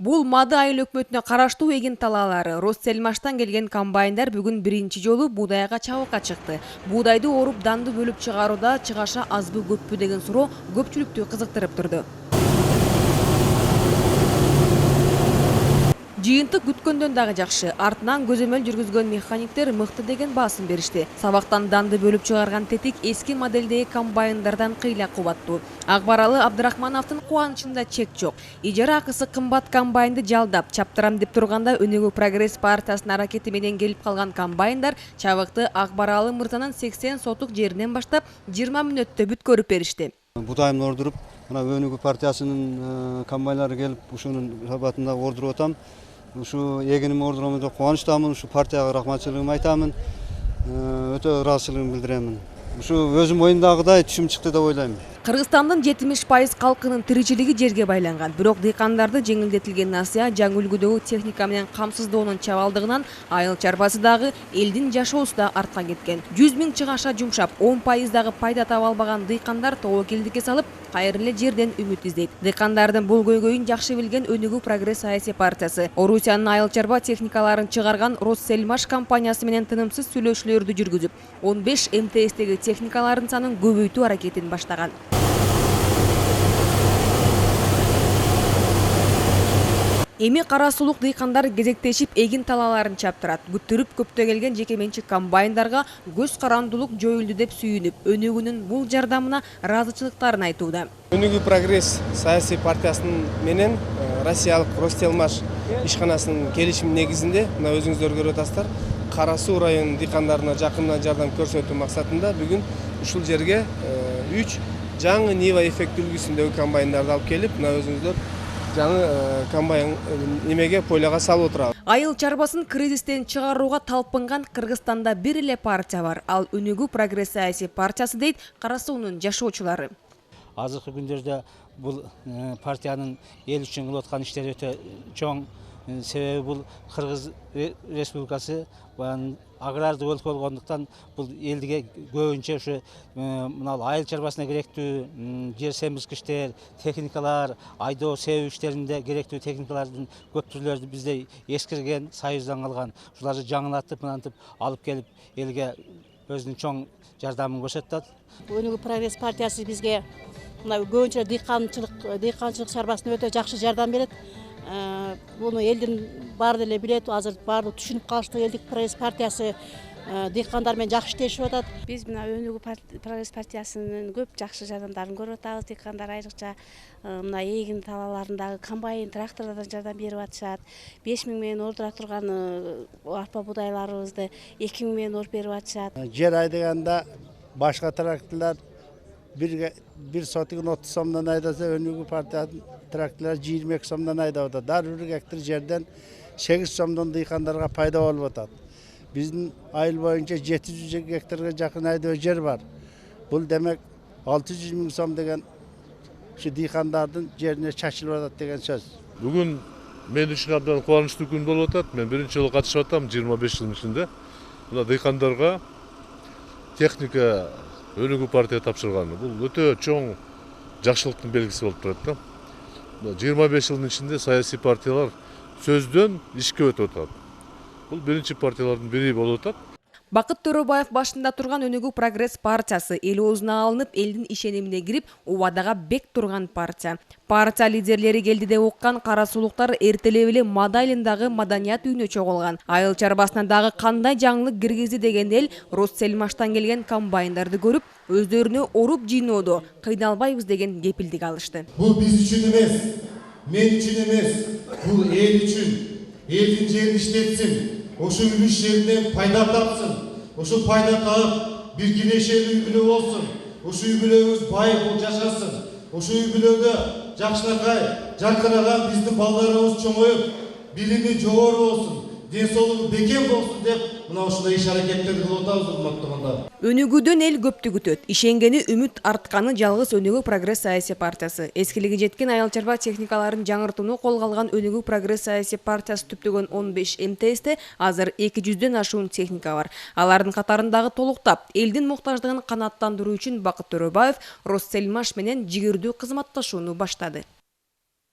Бул Мады айыл өкмөтүнө караштуу эгин талаалары Россельмаштан келген комбайндар бүгүн биринчи жолу буудайга чабыкка чыкты. Буудайды оруп данды бөлүп чыгарууда чыгаша азбы көппү деген суроо көпчүлүктү кызыктырып турду. Жыйынтык күткөндөн дагы жакшы. Артынан көзөмөл жүргүзгөн механиктер мыкты деген баасын беришти. Сабактан данды бөлүп чыгарган тетик эски модельдеги комбайндардан кыйла кубаттуу. Акбаралы Абдрахмановдун кубанычында чек жок. Ижара акысы кымбат комбайнды жалдап, чаптырам деп турганда Өнүгүү Прогресс партиясынын аракети менен келип калган комбайндар чабыкты Акбаралы мырзанын 80 сотук жеринен баштап 20 мүнөттө бүткөрүп беришти. Будайымды ордуруп, мына Өнүгүү партиясынын комбайнлары келип, ушунун сабатында ордуруп атам. Ушу эгиними ордуруп деп кубанычтамын, ушу партияга рахматчылыгымды айтамын. Өтө ыраазычылыгымды билдирем. Ушу өзүм оюндагыдай түшүм чыкты деп ойлойм. Кыргызстандын 70% калкынын тиричилиги жерге байланган. Бирок дыйкандарды жеңилдетилген насыя жаңы үлгүдөгү техника менен камсыздоонун чабалдыгынан айыл чарбасы дагы элдин жашоосу да арткан кеткен. 100 000 чыгаша жумшап, 10% дагы пайда таба албаган дыйкандар тобокелдикке салып, кайыр эле жерден үмүт издейт. Дыйкандардын бул көйгөйүн жакшы билген Өнүгүү Прогресс саясий партиясы Орусиянын айыл чарба техникаларын чыгарган Россельмаш компаниясы менен тынымсыз сүйлөшүүлөрдү жүргүзүп, 15 МТСтеги техникалардын санын көбөйтүү аракетин баштаган. Эми кара сулук дыйкандар кезектешип эгин талааларын чаптырат. Күттүрүп көптө келген жеке менчик комбайндарга көз карандуулук жоюлду деп сүйүнүп, Өнүгүүнүн бул жардамына ыраазычылыктарын айтууда. Өнүгүү Прогресс саясий партиясынын менен Россиялык Россельмаш ишканасынын келишим негизинде, мына өзүңүздөр көрүп атасыздар, Кара Суу районунун дыйкандарына жакындан жардам көрсөтүү максатында бүгүн ушул жерге 3 жаңы Нива эффект үлгүсүндөгү комбайндарды алып келип, мына өзүңүздөр жаңы комбайн немеге поляга салып отурабыз. Айыл чарбасын кризистен чыгарууга талпынган Кыргызстанда бир эле партия бар. Ал Өнүгүү Прогресс саясий партиясы дейт Кара Суунун жашоочулары. Азыркы күндөрдө бул партиянын эл үчүн кылып аткан иштери өтө чоң. Себеби бул Кыргыз Республикасы агрардык өлкө болгондуктан бул элдиге көбүнчө ушу мына айыл чарбасына керектүү жер семизгичтер, техникалар, айдоо себүү иштеринде керектүү техникалардын көп түрлөрү бизде эскирген, Союздан калган. Ушуларды жаңылатып, мынантип алып келип элге өзүнүн чоң жардамын көрсөтөт. Өнүгүү Прогресс партиясы бизге мына көбүнчө дыйканчылык чарбасына өтө жакшы жардам берет. Буну элдин баары эле билет, азыр баары түшүнүп калышты. Элдик Прогресс партиясы дыйкандар менен жакшы иштешип атат. Биз мына Өнүгүү Прогресс партиясынын көп жакшы жардамдарын көрүп атабыз. Дыйкандар айрыкча мына эгин талааларындагы комбайн, тракторлордон жардам берип атышат. 5 000 менен ордура турган арпа будайларыбызды 2 000 менен оруп берип атышат. Жер айдаганда башка тракторлор bir sotugун 30 сомдон айдаса, Өнүгүү партиянын тракторлор 22 сомдон айдап атат. Ар бир гектар жерден 8 сомдон дыйкандарга пайда болуп атат. Биздин айыл боюнча 700 гектарга жакын айдоо жер бар. Бул демек 600 000 сом деген şu дыйкандардын жерине чачылып атат деген сөз. Бүгүн мен үчүн абдан кубанычтуу күн болуп атат. Мен биринчи жолу катышып атам 25 жылдын ичинде. Мына дыйкандарга техника Өнүгүү партия тапшырганы. Бул өтө чоң жакшылыктын белгиси болуп турат да. 25 жылдын ичинде саясий партиялар сөздөн ишке өтүп атат. Бул биринчи партиялардын бири болуп атат. Бакыт Төрөбаев башында турган Өнүгүү Прогресс партиясы эл оозуна алынып, элдин ишенимине кирип, убадага бек турган партия. Партия лидерлери келди деп уккан кара сулуктар эртелеп эле Мады айылындагы маданият үйүнө чогулган. Айыл чарбасына дагы кандай жаңылык киргизди деген эл Россельмаштан келген комбайндарды көрүп, өздөрүнө оруп жийноодо кыйналбайбыз деген кепилдик алышты. Бул биз үчүн эмес, мен үчүн эмес, бул эл үчүн, элдин жерин иштетсин. Ошо үлүш жеринен пайда тапсын. Ошо пайда таап, бир кирешелүү үй бүлө болсун. Ошо үй бүлөбүз бай жашасын. Ошо үй бүлөдө жакшынакай, жаркыраган биздин балдарыбыз чоңоюп, билими жогору болсун, ден соолугу бекем болсун деп мына ушундай иш аракеттерди кылып атабыз, урматтуу кандar. Өнүгүүдөн эл көптү күтөт. Ишенгени үмүт артканы жалгыз Өнүгүү Прогресс саясий партиясы. Эскилиги жеткен айыл чарба техникаларын жаңыртууну колго алган Өнүгүү Прогресс саясий партиясы түптөгөн 15 МТСте азыр 200дөн ашуун техника бар. Алардын катарындагы толуктап, элдин муктаждыгын канааттандыруу үчүн Бакыт Төрөбаев Россельмаш менен жигердүү кызматташууну баштады.